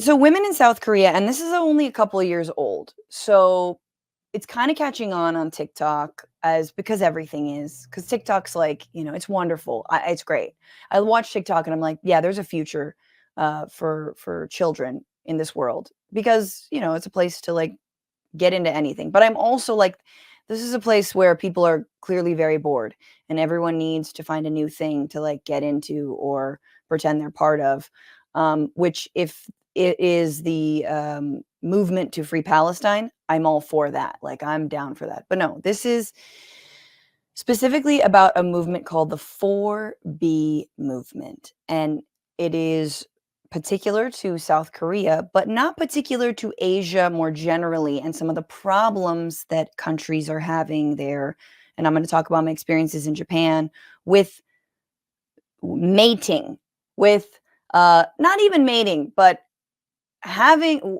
So women in South Korea, and this is only a couple of years old. So it's kind of catching on TikTok as because everything is because TikTok's like, it's wonderful. It's great. I watch TikTok and I'm like, yeah, there's a future for children in this world because, it's a place to like get into anything. But I'm also like, this is a place where people are clearly very bored and everyone needs to find a new thing to like get into or pretend they're part of. Which if it is the movement to free Palestine, I'm all for that. Like I'm down for that. But no, this is specifically about a movement called the 4B movement. And it is particular to South Korea, but not particular to Asia more generally and some of the problems that countries are having there. And I'm going to talk about my experiences in Japan with mating, with not even mating, but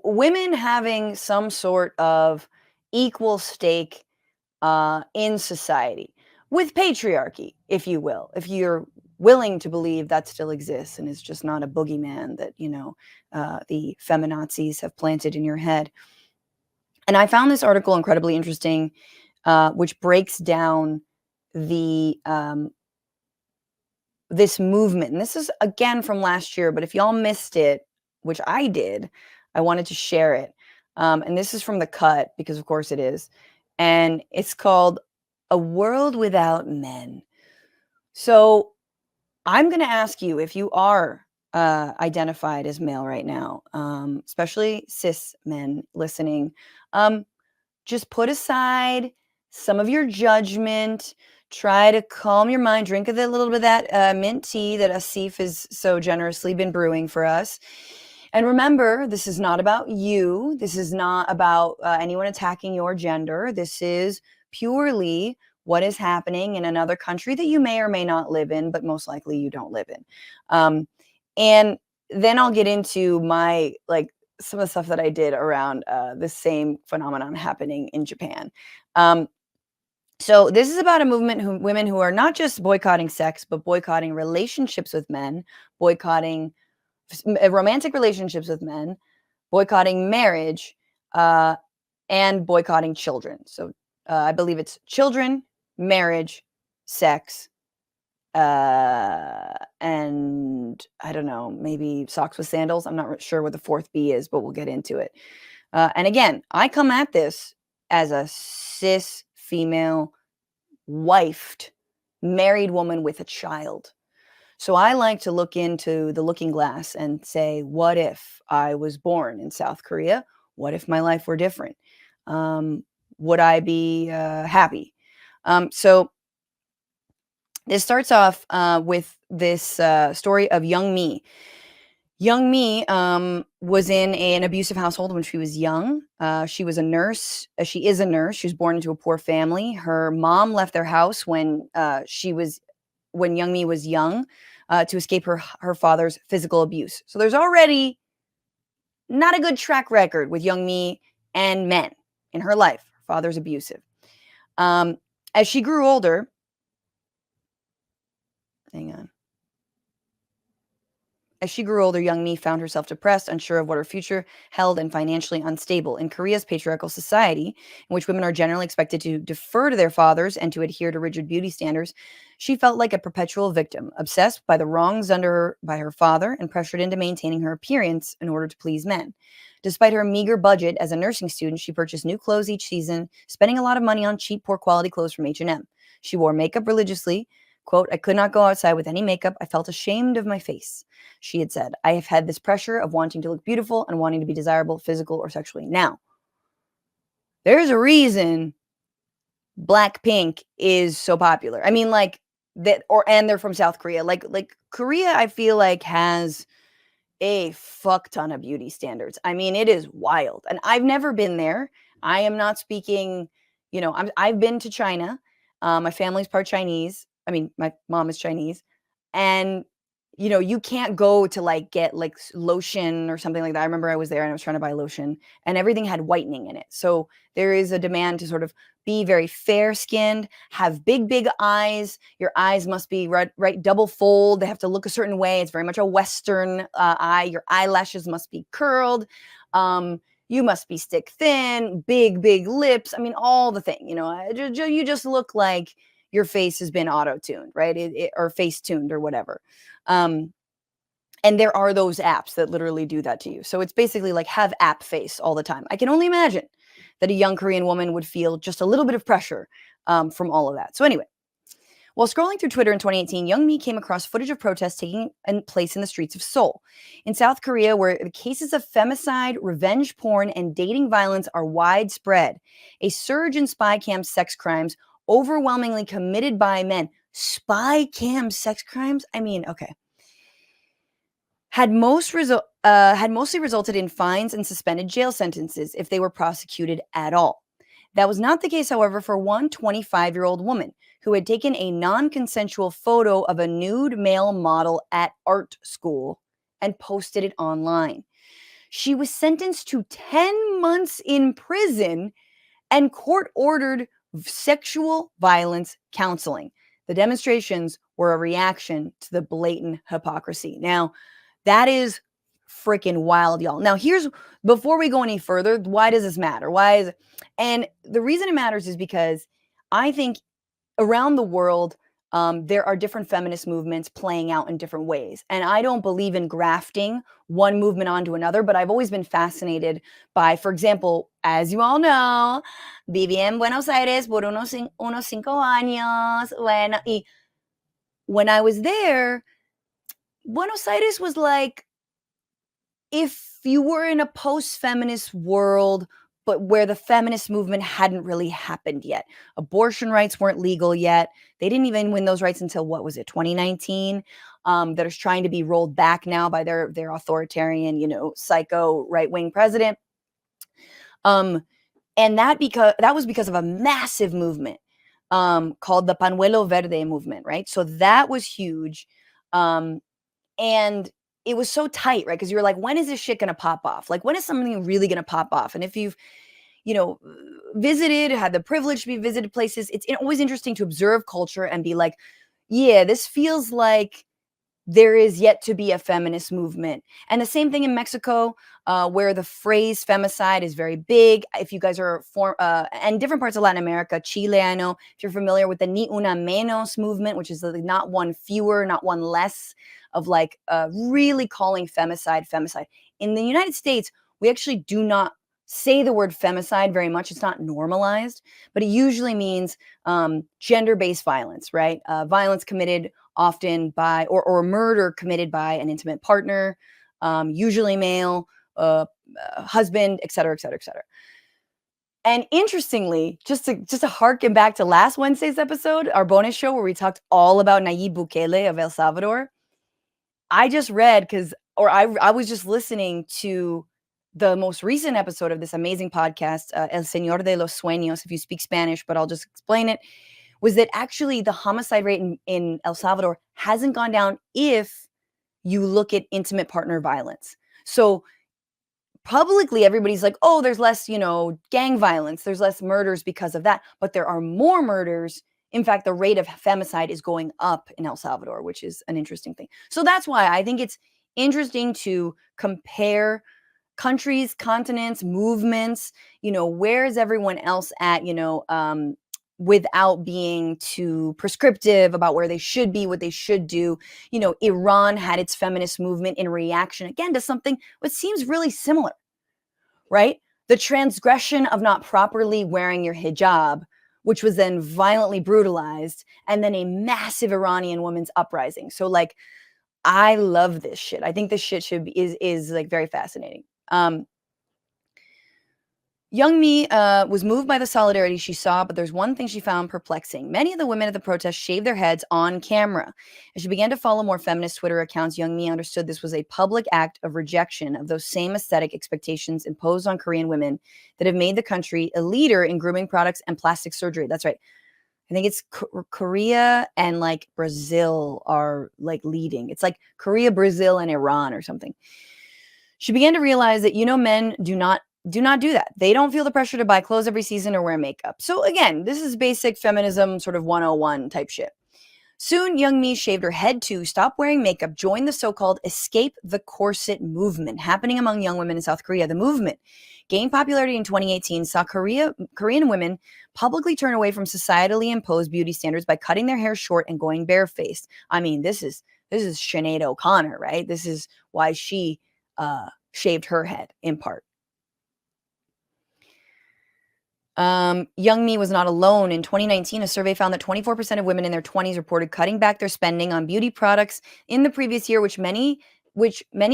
women having some sort of equal stake in society with patriarchy, if you will, if you're willing to believe that still exists and is just not a boogeyman that, the feminazis have planted in your head. And I found this article incredibly interesting, which breaks down the this movement. And this is again from last year, but if y'all missed it, which I did, I wanted to share it. And this is from The Cut, because of course it is. And it's called A World Without Men. So I'm going to ask you if you are identified as male right now, especially cis men listening, just put aside some of your judgment. Try to calm your mind. Drink a little bit of that mint tea that Asif has so generously been brewing for us. And remember, this is not about you. This is not about anyone attacking your gender. This is purely what is happening in another country that you may or may not live in, but most likely you don't live in. And then I'll get into my, like, some of the stuff that I did around the same phenomenon happening in Japan. So this is about a movement women who are not just boycotting sex, but boycotting relationships with men, boycotting romantic relationships with men, boycotting marriage, and boycotting children. So I believe it's children, marriage, sex, and I don't know, maybe socks with sandals. I'm not sure what the fourth B is, but we'll get into it. And again, I come at this as a cis female, wifed, married woman with a child. So I like to look into the looking glass and say, what if I was born in South Korea? What if my life were different? Would I be happy? So this starts off with this story of young Mi. Young Mi was in an abusive household when she was young. She was a nurse. She is a nurse. She was born into a poor family. Her mom left their house when Young Mi was young to escape her father's physical abuse. So there's already not a good track record with Young Mi and men in her life. Her father's abusive. As she grew older, hang on. As she grew older, Young Mi found herself depressed, unsure of what her future held, and financially unstable. In Korea's patriarchal society, in which women are generally expected to defer to their fathers and to adhere to rigid beauty standards, she felt like a perpetual victim, obsessed by the wrongs done to her by her father and pressured into maintaining her appearance in order to please men. Despite her meager budget as a nursing student, she purchased new clothes each season, spending a lot of money on cheap, poor quality clothes from H&M. She wore makeup religiously. Quote, I could not go outside with any makeup. I felt ashamed of my face. She had said, I have had this pressure of wanting to look beautiful and wanting to be desirable, physical or sexually. Now, there's a reason Blackpink is so popular. I mean, like that, and they're from South Korea. Like Korea, I feel like has a fuck ton of beauty standards. I mean, it is wild. And I've never been there. I am not speaking, I've been to China. My family's part Chinese. I mean, my mom is Chinese. And you can't go to like get like lotion or something like that. I remember I was there and I was trying to buy lotion and everything had whitening in it. So there is a demand to sort of be very fair skinned, have big eyes. Your eyes must be right double fold. They have to look a certain way. It's very much a Western eye. Your eyelashes must be curled. You must be stick thin, big lips. I mean, all the thing, you just look like your face has been auto-tuned, right? Or face tuned or whatever. And there are those apps that literally do that to you. So it's basically like have app face all the time. I can only imagine that a young Korean woman would feel just a little bit of pressure from all of that. So anyway, while scrolling through Twitter in 2018, Young Mi came across footage of protests taking place in the streets of Seoul, in South Korea, where the cases of femicide, revenge porn, and dating violence are widespread. A surge in spy cam sex crimes, overwhelmingly committed by men. Spy cam sex crimes? I mean, okay. Had mostly resulted in fines and suspended jail sentences if they were prosecuted at all. That was not the case, however, for one 25-year-old woman who had taken a non-consensual photo of a nude male model at art school and posted it online. She was sentenced to 10 months in prison and court-ordered sexual violence counseling. The demonstrations were a reaction to the blatant hypocrisy. Now, that is freaking wild, y'all. Now, before we go any further, why does this matter? And the reason it matters is because I think around the world, there are different feminist movements playing out in different ways. And I don't believe in grafting one movement onto another, but I've always been fascinated by, for example, as you all know, viví en Buenos Aires por unos 5 años. When I was there, Buenos Aires was like, if you were in a post-feminist world, but where the feminist movement hadn't really happened yet. Abortion rights weren't legal yet. They didn't even win those rights until, 2019? That is trying to be rolled back now by their authoritarian, psycho right-wing president. And that was because of a massive movement called the Pañuelo Verde movement, right? So that was huge. And it was so tight, right? Because you were like, when is this shit going to pop off? Like, when is something really going to pop off? And if you've, had the privilege to be visited places, it's always interesting to observe culture and be like, yeah, this feels like there is yet to be a feminist movement. And the same thing in Mexico, where the phrase femicide is very big. If you guys are and different parts of Latin America, Chile, I know, if you're familiar with the Ni Una Menos movement, which is the not one fewer, not one less, of like really calling femicide. In the United States, we actually do not say the word femicide very much. It's not normalized, but it usually means gender-based violence, right? Violence committed often by, or murder committed by an intimate partner, usually male, husband, et cetera, et cetera, et cetera. And interestingly, just to harken back to last Wednesday's episode, our bonus show where we talked all about Nayib Bukele of El Salvador, I just read I was just listening to the most recent episode of this amazing podcast, El Señor de los Sueños, if you speak Spanish, but I'll just explain it, was that actually the homicide rate in El Salvador hasn't gone down if you look at intimate partner violence. So publicly, everybody's like, oh, there's less, gang violence, there's less murders because of that, but there are more murders. In fact, the rate of femicide is going up in El Salvador, which is an interesting thing. So that's why I think it's interesting to compare countries, continents, movements, where is everyone else at, without being too prescriptive about where they should be, what they should do. Iran had its feminist movement in reaction, again, to something that seems really similar, right? The transgression of not properly wearing your hijab, which was then violently brutalized, and then a massive Iranian women's uprising. So like, I love this shit. I think this shit is like very fascinating. Young Mi was moved by the solidarity she saw, but there's one thing she found perplexing. Many of the women at the protest shaved their heads on camera. As she began to follow more feminist Twitter accounts, Young Mi understood this was a public act of rejection of those same aesthetic expectations imposed on Korean women that have made the country a leader in grooming products and plastic surgery. That's right. I think it's Korea and like Brazil are like leading. It's like Korea, Brazil, and Iran or something. She began to realize that, men do not do that. They don't feel the pressure to buy clothes every season or wear makeup. So again, this is basic feminism sort of 101 type shit. Soon, young me shaved her head too, stopped wearing makeup, joined the so-called Escape the Corset movement happening among young women in South Korea. The movement gained popularity in 2018, saw Korean women publicly turn away from societally imposed beauty standards by cutting their hair short and going barefaced. I mean, this is Sinead O'Connor, right? This is why she shaved her head in part. Young me was not alone. In 2019, a survey found that 24% of women in their 20s reported cutting back their spending on beauty products in the previous year, which many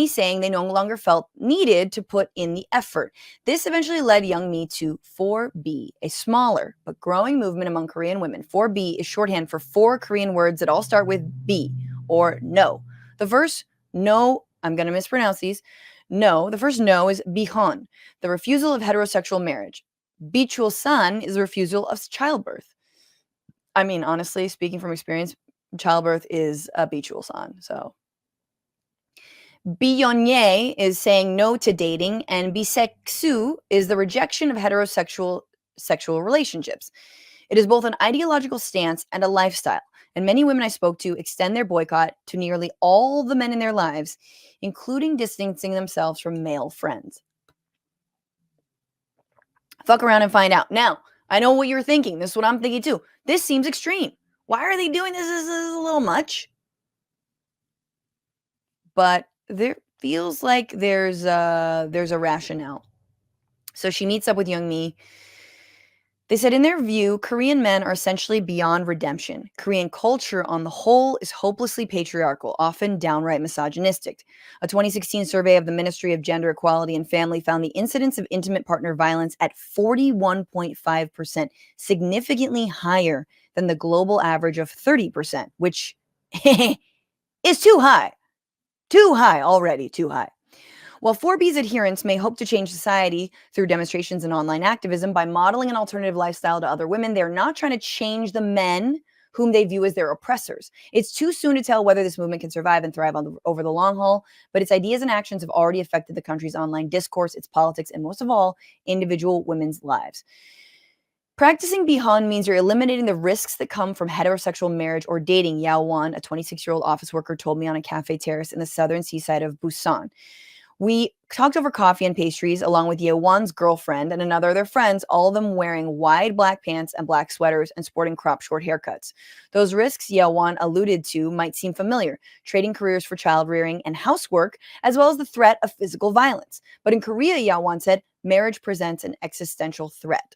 saying they no longer felt needed to put in the effort. This eventually led young me to 4B, a smaller but growing movement among Korean women. 4B is shorthand for 4 Korean words that all start with B or no. The first no, I'm going to mispronounce these. No, the first no is bihon, the refusal of heterosexual marriage. Bitchuation is a refusal of childbirth. I mean, honestly, speaking from experience, childbirth is a bitchuation. So, billonnier is saying no to dating, and bisexu is the rejection of heterosexual sexual relationships. It is both an ideological stance and a lifestyle, and many women I spoke to extend their boycott to nearly all the men in their lives, including distancing themselves from male friends. Fuck around and find out. Now, I know what you're thinking. This is what I'm thinking too. This seems extreme. Why are they doing this? This is a little much. But there feels like there's a rationale. So she meets up with young me. They said in their view, Korean men are essentially beyond redemption. Korean culture on the whole is hopelessly patriarchal, often downright misogynistic. A 2016 survey of the Ministry of Gender Equality and Family found the incidence of intimate partner violence at 41.5%, significantly higher than the global average of 30%, which is too high. Too high already, too high. While 4B's adherents may hope to change society through demonstrations and online activism by modeling an alternative lifestyle to other women, they're not trying to change the men whom they view as their oppressors. It's too soon to tell whether this movement can survive and thrive over the long haul, but its ideas and actions have already affected the country's online discourse, its politics, and most of all, individual women's lives. Practicing Bihon means you're eliminating the risks that come from heterosexual marriage or dating, Yao Wan, a 26-year-old office worker, told me on a cafe terrace in the southern seaside of Busan. We talked over coffee and pastries along with Yewan's girlfriend and another of their friends, all of them wearing wide black pants and black sweaters and sporting crop short haircuts. Those risks Yewan alluded to might seem familiar, trading careers for child rearing and housework, as well as the threat of physical violence. But in Korea, Yewan said, marriage presents an existential threat.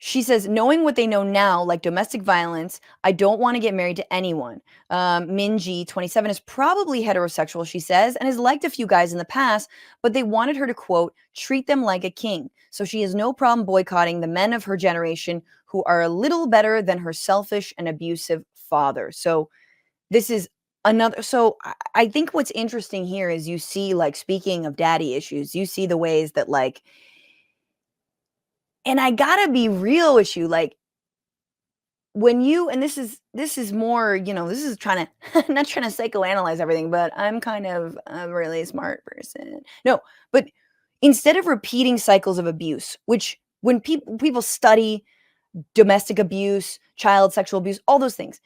She says, knowing what they know now, like domestic violence, I don't want to get married to anyone. Minji, 27, is probably heterosexual, she says, and has liked a few guys in the past, but they wanted her to, quote, treat them like a king. So she has no problem boycotting the men of her generation who are a little better than her selfish and abusive father. So this is another. So I think what's interesting here is you see, like, speaking of daddy issues, you see the ways that, like, and I gotta be real with you, like, when you and this is more, this is trying to not trying to psychoanalyze everything, but I'm kind of a really smart person. No, but instead of repeating cycles of abuse, which when people study domestic abuse, child sexual abuse, all those things,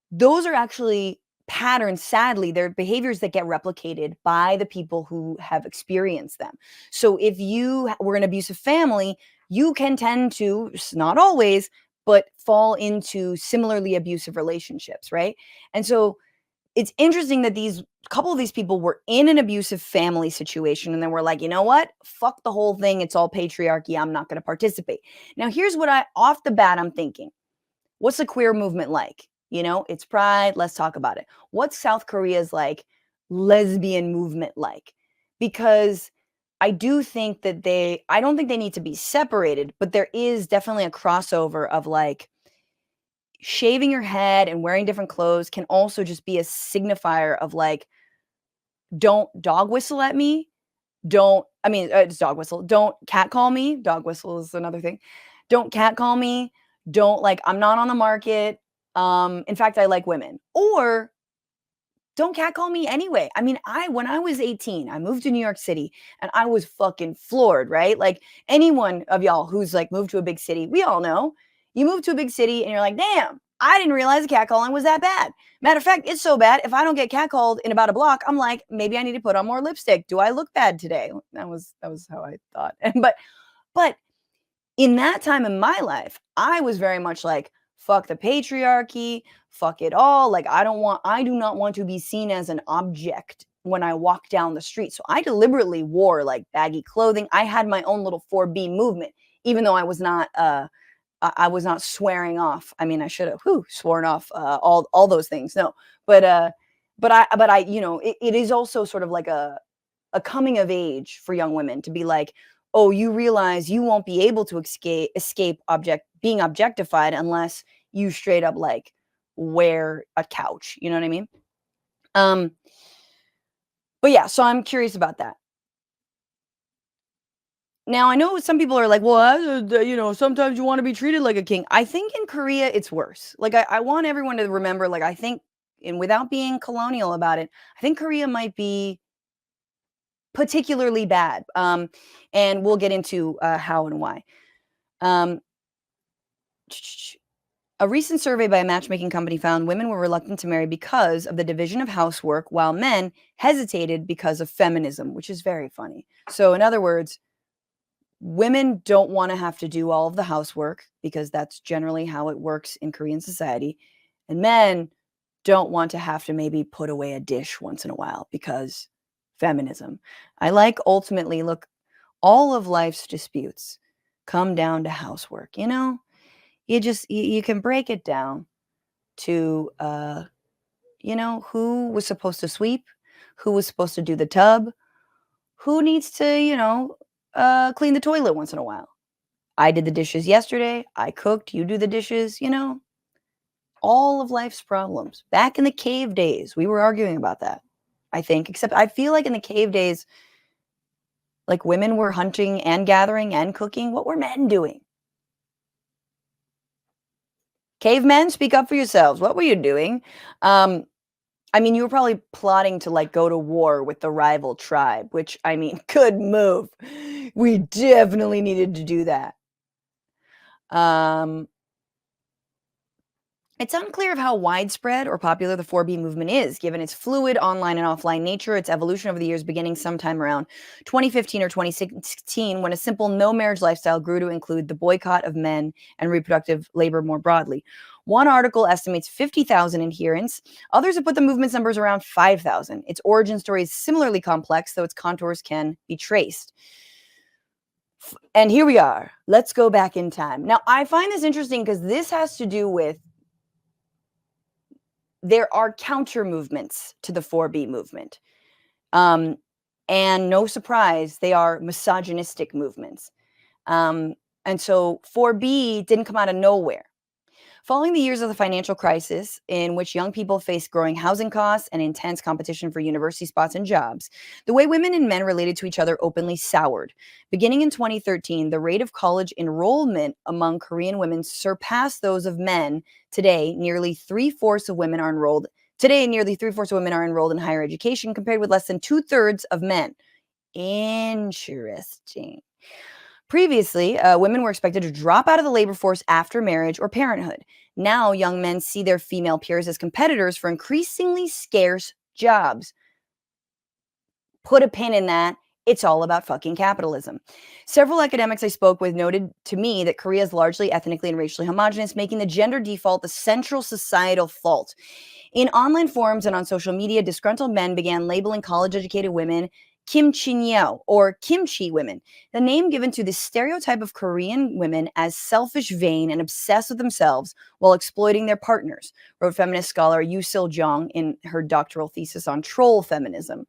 those are actually patterns, sadly, they're behaviors that get replicated by the people who have experienced them. So if you were an abusive family, you can tend to, not always, but fall into similarly abusive relationships, right? And so it's interesting that these couple of these people were in an abusive family situation and then we're like, you know what? Fuck the whole thing. It's all patriarchy. I'm not going to participate. Now, here's what off the bat, I'm thinking. What's the queer movement like? It's Pride. Let's talk about it. What's South Korea's like lesbian movement like? Because I do think that I don't think they need to be separated, but there is definitely a crossover of like shaving your head and wearing different clothes can also just be a signifier of like, don't dog whistle at me. It's dog whistle. Don't catcall me. Dog whistle is another thing. Don't catcall me. Don't like, I'm not on the market. In fact, I like women. Or don't catcall me anyway. I mean, when I was 18, I moved to New York City and I was fucking floored, right? Like anyone of y'all who's like moved to a big city, we all know you move to a big city and you're like, damn, I didn't realize catcalling was that bad. Matter of fact, it's so bad. If I don't get catcalled in about a block, I'm like, maybe I need to put on more lipstick. Do I look bad today? That was how I thought. But in that time in my life, I was very much like, fuck the patriarchy, fuck it all. Like, I do not want to be seen as an object when I walk down the street. So I deliberately wore like baggy clothing. I had my own little 4B movement, even though I was not swearing off. I mean, I should have sworn off all those things. No, but I, it is also sort of like a coming of age for young women to be like, oh, you realize you won't be able to escape being objectified unless you straight up like wear a couch. You know what I mean? But yeah, so I'm curious about that. Now, I know some people are like, well, sometimes you want to be treated like a king. I think in Korea, it's worse. Like, I want everyone to remember, like, I think, and without being colonial about it, I think Korea might be particularly bad. And we'll get into how and why. A recent survey by a matchmaking company found women were reluctant to marry because of the division of housework, while men hesitated because of feminism, which is very funny. So, in other words, women don't want to have to do all of the housework because that's generally how it works in Korean society. And men don't want to have to maybe put away a dish once in a while because feminism. I like ultimately, look, all of life's disputes come down to housework. You can break it down to, who was supposed to sweep, who was supposed to do the tub, who needs to, clean the toilet once in a while. I did the dishes yesterday. I cooked. You do the dishes, all of life's problems. Back in the cave days, we were arguing about that, I think, except I feel like in the cave days, like women were hunting and gathering and cooking. What were men doing? Cavemen, speak up for yourselves. What were you doing? I mean, you were probably plotting to like go to war with the rival tribe, which, I mean, good move. We definitely needed to do that. It's unclear of how widespread or popular the 4B movement is, given its fluid online and offline nature, its evolution over the years beginning sometime around 2015 or 2016, when a simple no-marriage lifestyle grew to include the boycott of men and reproductive labor more broadly. One article estimates 50,000 adherents. Others have put the movement's numbers around 5,000. Its origin story is similarly complex, though its contours can be traced. And here we are. Let's go back in time. Now, I find this interesting because this has to do with there are counter movements to the 4B movement. And no surprise, they are misogynistic movements. And so 4B didn't come out of nowhere. Following the years of the financial crisis, in which young people faced growing housing costs and intense competition for university spots and jobs, the way women and men related to each other openly soured. Beginning in 2013, the rate of college enrollment among Korean women surpassed those of men. Today, nearly three-fourths of women are enrolled in higher education, compared with less than 2/3 of men. Interesting. Previously, women were expected to drop out of the labor force after marriage or parenthood. Now, young men see their female peers as competitors for increasingly scarce jobs. Put a pin in that. It's all about fucking capitalism. Several academics I spoke with noted to me that Korea is largely ethnically and racially homogenous, making the gender default the central societal fault. In online forums and on social media, disgruntled men began labeling college-educated women kimchinyeo, or kimchi women, the name given to the stereotype of Korean women as selfish, vain, and obsessed with themselves while exploiting their partners, wrote feminist scholar Yu Sil-jong in her doctoral thesis on troll feminism.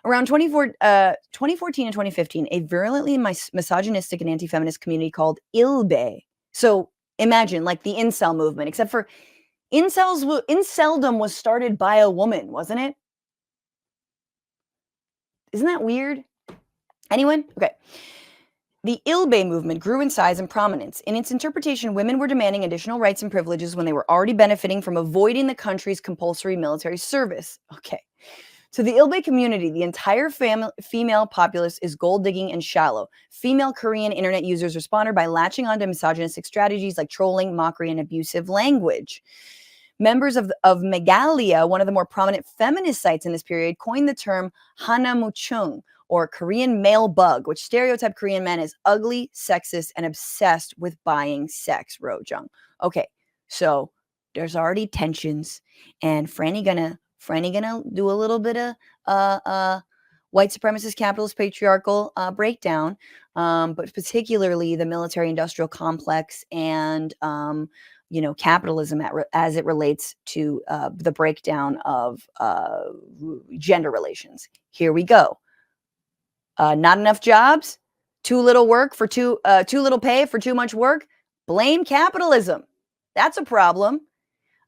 Around 2014 and 2015, a virulently misogynistic and anti-feminist community called Ilbe. So imagine like the incel movement, except for inceldom was started by a woman, wasn't it? Isn't that weird? Anyone? Okay. The Ilbe movement grew in size and prominence. In its interpretation, women were demanding additional rights and privileges when they were already benefiting from avoiding the country's compulsory military service. Okay. To the Ilbe community, the entire female populace is gold digging and shallow. Female Korean internet users responded by latching onto misogynistic strategies like trolling, mockery, and abusive language. Members of Megalia, one of the more prominent feminist sites in this period, coined the term Hanamuchung, or Korean male bug, which stereotyped Korean men as ugly, sexist, and obsessed with buying sex, wrote Jung. Okay, so there's already tensions, and Franny gonna do a little bit of white supremacist, capitalist, patriarchal breakdown, but particularly the military-industrial complex and capitalism as it relates to the breakdown of gender relations. Here we go. Not enough jobs, too little work for too little pay for too much work. Blame capitalism. That's a problem.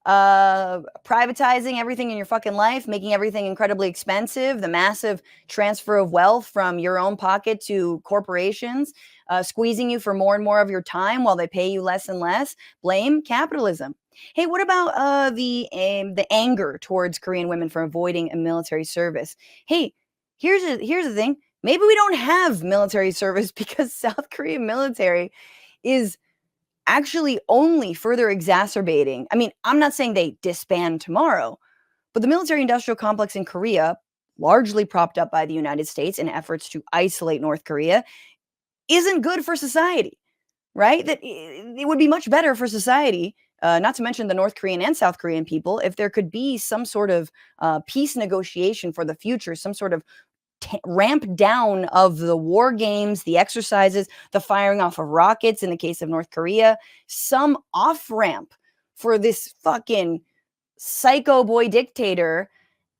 Privatizing everything in your fucking life, making everything incredibly expensive, the massive transfer of wealth from your own pocket to corporations, squeezing you for more and more of your time while they pay you less and less. Blame capitalism. Hey, what about the anger towards Korean women for avoiding a military service? Hey, here's the thing. Maybe we don't have military service because South Korean military is actually only further exacerbating. I mean, I'm not saying they disband tomorrow, but the military industrial complex in Korea, largely propped up by the United States in efforts to isolate North Korea, isn't good for society, right? That it would be much better for society, not to mention the North Korean and South Korean people, if there could be some sort of peace negotiation for the future, some sort of ramp down of the war games, the exercises, the firing off of rockets in the case of North Korea, some off ramp for this fucking psycho boy dictator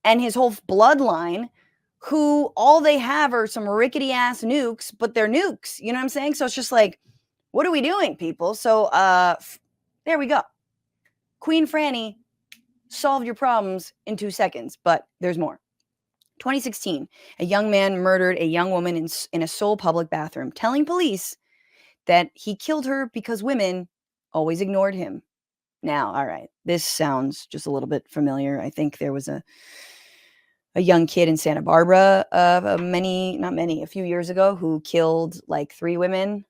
and his whole bloodline, who all they have are some rickety ass nukes, but they're nukes. You know what I'm saying? So it's just like, what are we doing, people? So there we go. Queen Franny solved your problems in 2 seconds, but there's more. 2016, a young man murdered a young woman in a Seoul public bathroom, telling police that he killed her because women always ignored him. Now, all right, this sounds just a little bit familiar. I think there was a young kid in Santa Barbara a few years ago who killed like 3 women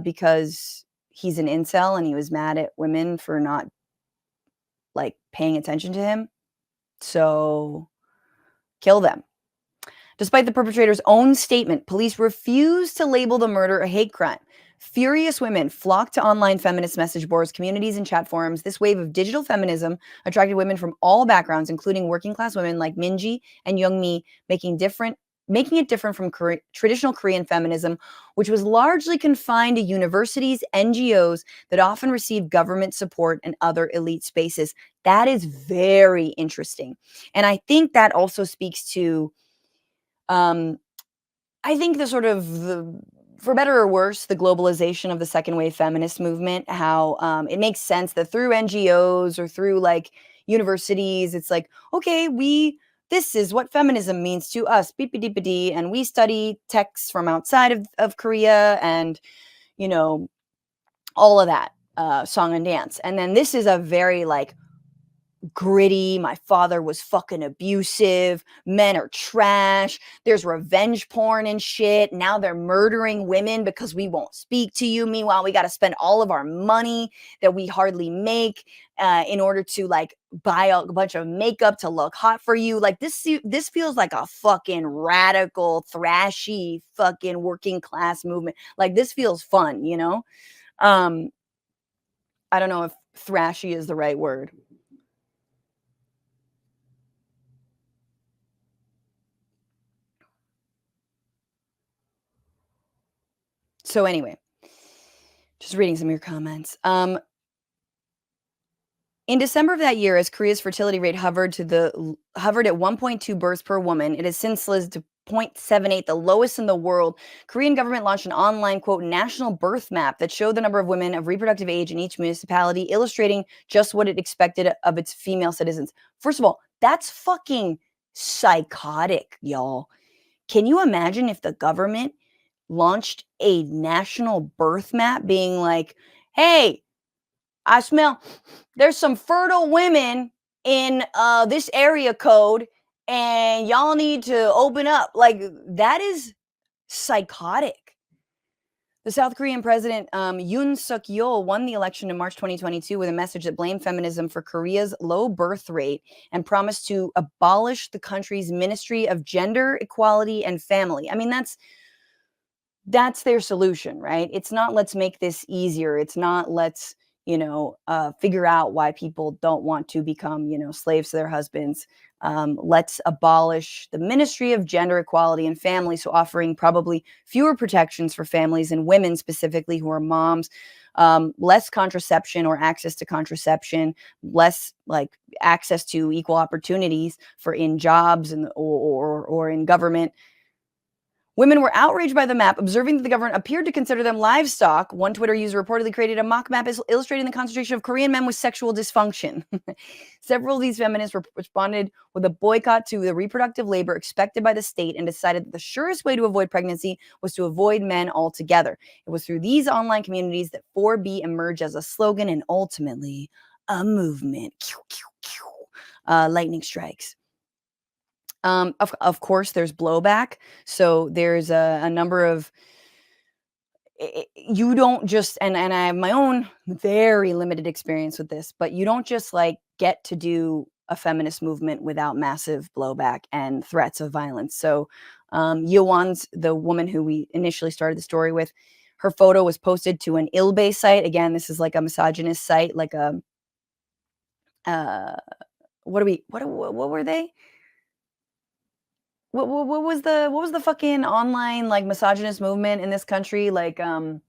because he's an incel and he was mad at women for not like paying attention to him. So kill them. Despite the perpetrator's own statement, police refused to label the murder a hate crime. Furious women flocked to online feminist message boards, communities, and chat forums. This wave of digital feminism attracted women from all backgrounds, including working class women like Minji and Youngmi, making it different from traditional Korean feminism, which was largely confined to universities, NGOs that often received government support and other elite spaces. That is very interesting. And I think that also speaks to I think for better or worse, the globalization of the second wave feminist movement, how it makes sense that through NGOs or through like universities, it's like, okay, this is what feminism means to us, beep-a-deep-a-dee, and we study texts from outside of Korea and, all of that, song and dance. And then this is a very like gritty, my father was fucking abusive, men are trash, there's revenge porn and shit, now they're murdering women because we won't speak to you, meanwhile we got to spend all of our money that we hardly make in order to like buy a bunch of makeup to look hot for you. Like this feels like a fucking radical, thrashy fucking working class movement. Like this feels fun, I don't know if thrashy is the right word. So anyway, just reading some of your comments. In December of that year, as Korea's fertility rate hovered at 1.2 births per woman, it has since slid to 0.78, the lowest in the world. Korean government launched an online, quote, national birth map that showed the number of women of reproductive age in each municipality, illustrating just what it expected of its female citizens. First of all, that's fucking psychotic, y'all. Can you imagine if the government launched a national birth map being like, hey, I smell there's some fertile women in this area code and y'all need to open up. Like, that is psychotic. The South Korean president Yoon Suk Yeol won the election in March 2022 with a message that blamed feminism for Korea's low birth rate and promised to abolish the country's Ministry of Gender Equality and Family. I mean, that's their solution, right? It's not let's make this easier. It's not let's, figure out why people don't want to become, slaves to their husbands. Let's abolish the Ministry of Gender Equality and Family. So offering probably fewer protections for families and women specifically who are moms, less contraception or access to contraception, less like access to equal opportunities for in jobs and or in government. Women were outraged by the map, observing that the government appeared to consider them livestock. One Twitter user reportedly created a mock map illustrating the concentration of Korean men with sexual dysfunction. Several of these feminists responded with a boycott to the reproductive labor expected by the state and decided that the surest way to avoid pregnancy was to avoid men altogether. It was through these online communities that 4B emerged as a slogan and ultimately a movement. Lightning strikes. Of course, there's blowback. So there's a number of you don't just and I have my own very limited experience with this, but you don't just like get to do a feminist movement without massive blowback and threats of violence. So Yewan's the woman who we initially started the story with. Her photo was posted to an Ilbe site. Again, this is like a misogynist site, like a what were they? What was the fucking online, like, misogynist movement in this country? Like, I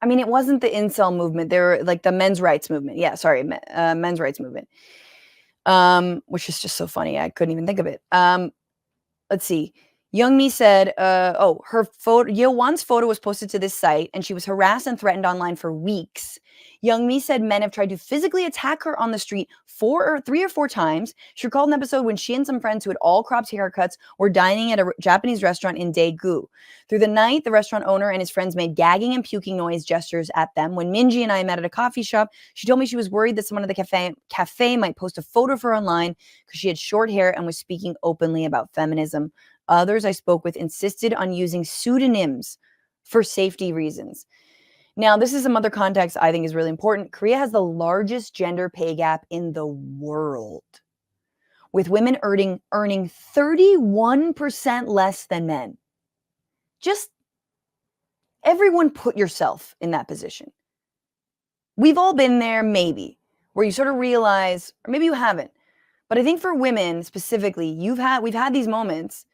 mean, it wasn't the incel movement. They were, like, the men's rights movement. Yeah, sorry, men's rights movement. Which is just so funny. I couldn't even think of it. Let's see. Youngmi said, her photo, Yeowan's photo was posted to this site, and she was harassed and threatened online for weeks. Youngmi said men have tried to physically attack her on the street 3 or 4 times. She recalled an episode when she and some friends who had all cropped haircuts were dining at a Japanese restaurant in Daegu. Through the night, the restaurant owner and his friends made gagging and puking noise gestures at them. When Minji and I met at a coffee shop, she told me she was worried that someone at the cafe might post a photo of her online because she had short hair and was speaking openly about feminism. Others I spoke with insisted on using pseudonyms for safety reasons. Now, this is some other context I think is really important. Korea has the largest gender pay gap in the world, with women earning 31% less than men. Just everyone put yourself in that position. We've all been there, maybe, where you sort of realize, or maybe you haven't, but I think for women specifically, we've had these moments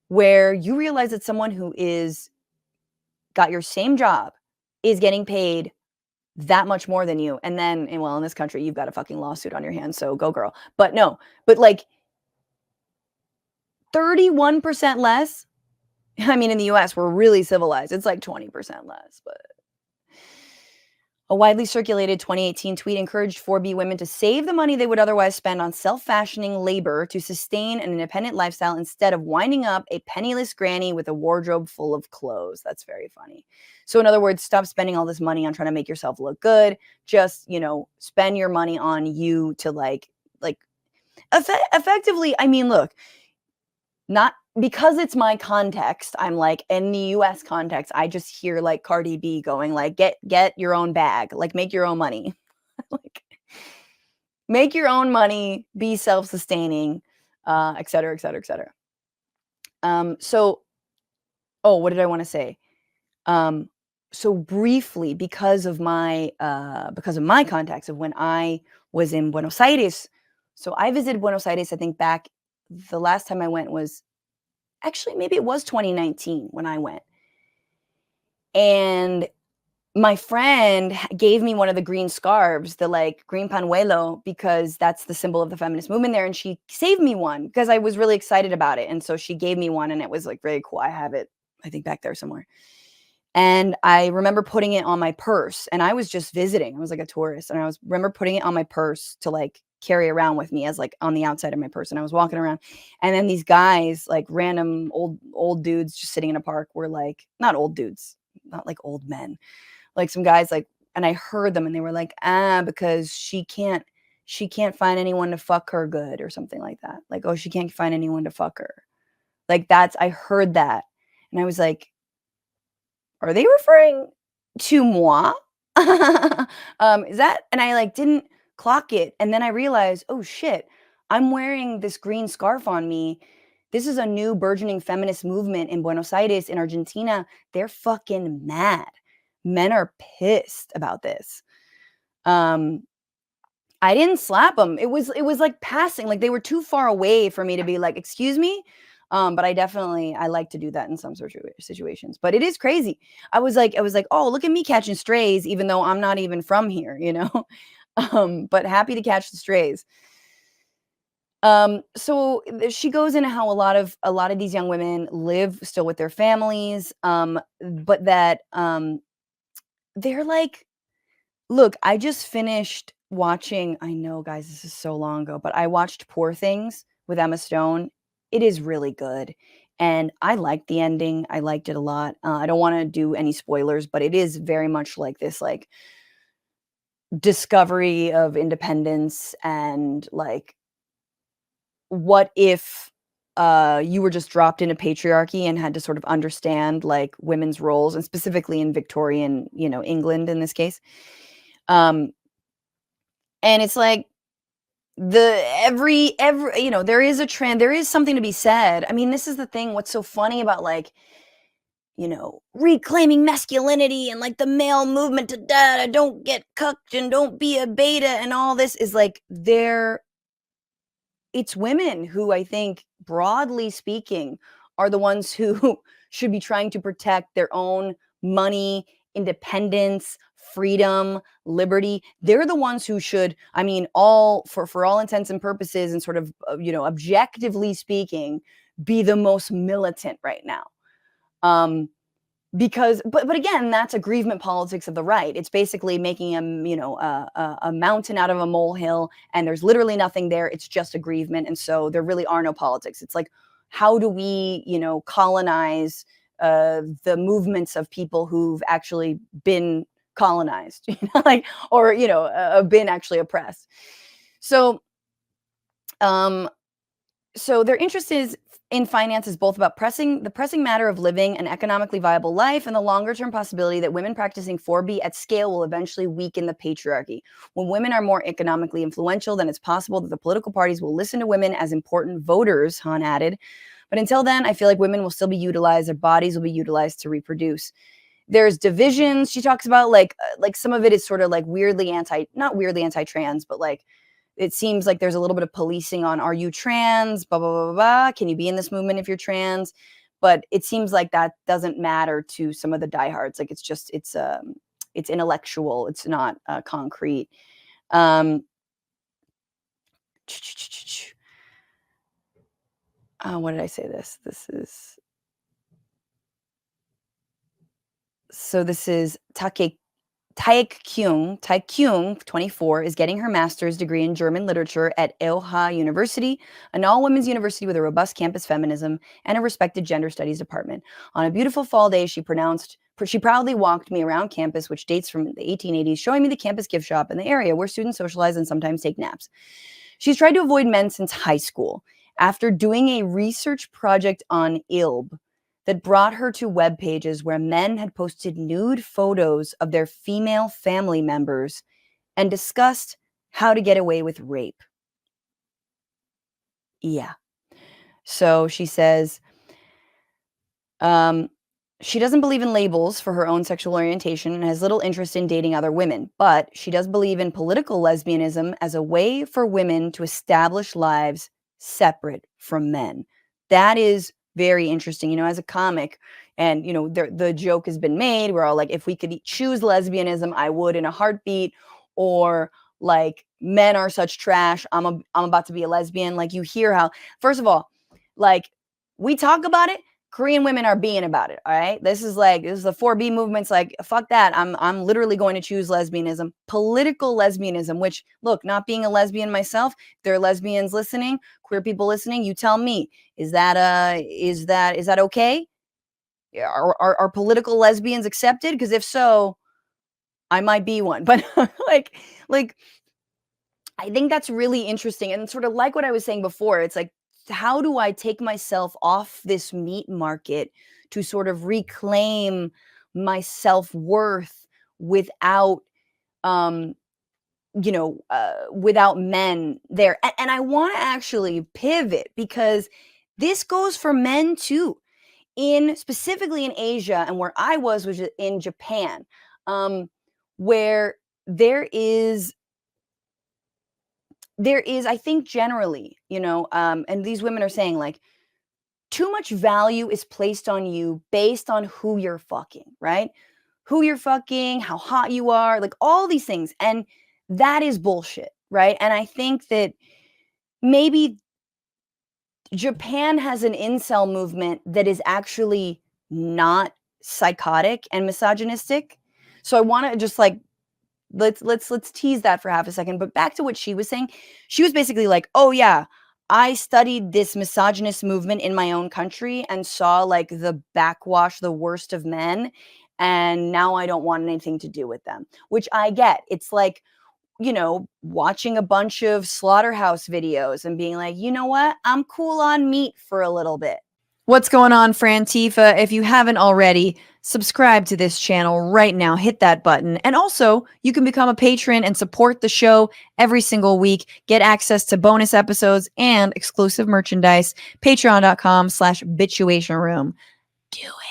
where you realize that someone who is got your same job is getting paid that much more than you. And then, well, in this country, you've got a fucking lawsuit on your hands, so go girl. But no, but like 31% less. I mean, in the US, we're really civilized. It's like 20% less, but a widely circulated 2018 tweet encouraged 4B women to save the money they would otherwise spend on self-fashioning labor to sustain an independent lifestyle instead of winding up a penniless granny with a wardrobe full of clothes. That's very funny. So in other words, stop spending all this money on trying to make yourself look good. Just, spend your money on you to like effectively, I mean, look, not because it's my context, I'm like, in the US context, I just hear like Cardi B going like, get your own bag, like make your own money. Like, make your own money, be self-sustaining, et cetera, et cetera, et cetera. What did I want to say? So briefly, because of my context of when I was in Buenos Aires. So I visited Buenos Aires, I think back, the last time I went was actually, maybe it was 2019 when I went. And my friend gave me one of the green scarves, the like green panuelo, because that's the symbol of the feminist movement there. And she saved me one because I was really excited about it. And so she gave me one and it was like very cool. I have it, I think, back there somewhere. And I remember putting it on my purse, and I was just visiting. I was like a tourist, and remember putting it on my purse to like carry around with me as like on the outside of my person. I was walking around, and then these guys, like random old dudes just sitting in a park, were like, not old dudes, not like old men, like some guys, like, and I heard them and they were like, because she can't find anyone to fuck her good or something like that. Like, oh, she can't find anyone to fuck her. Like I heard that. And I was like, are they referring to moi? Is that, and I like didn't clock it. And then I realized, oh shit, I'm wearing this green scarf on me. This is a new burgeoning feminist movement in Buenos Aires, in Argentina. They're fucking mad. Men are pissed about this. I didn't slap them. It was like passing, like they were too far away for me to be like, "Excuse me?" But I like to do that in some situations. But it is crazy. I was like, "Oh, look at me catching strays," even though I'm not even from here, you know. But happy to catch the strays. So she goes into how a lot of these young women live still with their families, but that they're like, look, I just finished watching, I know, guys, this is so long ago, but I watched Poor Things with Emma Stone. It is really good, and I liked the ending. I liked it a lot. I don't wanna do any spoilers, but it is very much like this, like, discovery of independence and, like, what if, you were just dropped into patriarchy and had to sort of understand, like, women's roles, and specifically in Victorian, England in this case. Um, and it's like, every there is a trend, there is something to be said. I mean, this is the thing, what's so funny about, like, reclaiming masculinity and like the male movement to don't get cucked and don't be a beta and all this is like, it's women who, I think, broadly speaking, are the ones who should be trying to protect their own money, independence, freedom, liberty. They're the ones who should, I mean, all for all intents and purposes and sort of, objectively speaking, be the most militant right now. Um, because, but again, that's aggrievement politics of the right. It's basically making a mountain out of a molehill, and there's literally nothing there. It's just aggrievement, and so there really are no politics. It's like, how do we, colonize the movements of people who've actually been colonized, like, or been actually oppressed. So, um, so their interest is in finance is both about the pressing matter of living an economically viable life and the longer term possibility that women practicing 4B at scale will eventually weaken the patriarchy. When women are more economically influential, then it's possible that the political parties will listen to women as important voters, Hahn added. But until then, I feel like women will still be utilized, their bodies will be utilized to reproduce. There's divisions she talks about, like some of it is sort of like not weirdly anti-trans, but like it seems like there's a little bit of policing on, are you trans, blah, blah, blah, blah, blah. Can you be in this movement if you're trans? But it seems like that doesn't matter to some of the diehards. Like it's intellectual. It's not concrete. Um, what did I say this? This is Taek-kyung, 24, is getting her master's degree in German literature at Ilha University, an all-women's university with a robust campus feminism and a respected gender studies department. On a beautiful fall day, she proudly walked me around campus, which dates from the 1880s, showing me the campus gift shop in the area where students socialize and sometimes take naps. She's tried to avoid men since high school. After doing a research project on ILB, that brought her to web pages where men had posted nude photos of their female family members and discussed how to get away with rape. Yeah. So she says, she doesn't believe in labels for her own sexual orientation and has little interest in dating other women, but she does believe in political lesbianism as a way for women to establish lives separate from men. That is very interesting. As a comic, and the joke has been made, we're all like, if we could choose lesbianism, I would in a heartbeat, or like, men are such trash, I'm about to be a lesbian. Like, you hear how, first of all, like, we talk about it, Korean women are being about it. All right. This is the 4B movement's like, fuck that. I'm literally going to choose lesbianism, political lesbianism, which, look, not being a lesbian myself, there are lesbians listening, queer people listening. You tell me, is that okay? Are political lesbians accepted? Because if so, I might be one. But like, I think that's really interesting. And sort of like what I was saying before, it's like, how do I take myself off this meat market to sort of reclaim my self-worth without, um, without men there? And I want to actually pivot because this goes for men too, specifically in Asia, and where I was in Japan, where there is, I think, generally, and these women are saying, like, too much value is placed on you based on who you're fucking, right? Who you're fucking, how hot you are, like all these things. And that is bullshit, right? And I think that maybe Japan has an incel movement that is actually not psychotic and misogynistic. So I want to just like let's tease that for half a second. But back to what she was saying, she was basically like, oh yeah, I studied this misogynist movement in my own country and saw like the backwash, the worst of men, and now I don't want anything to do with them, which I get. It's like, watching a bunch of slaughterhouse videos and being like, you know what, I'm cool on meat for a little bit. What's going on, Frantifa? If you haven't already, subscribe to this channel right now. Hit that button. And also, you can become a patron and support the show every single week. Get access to bonus episodes and exclusive merchandise. Patreon.com/Bitchuation Room. Do it.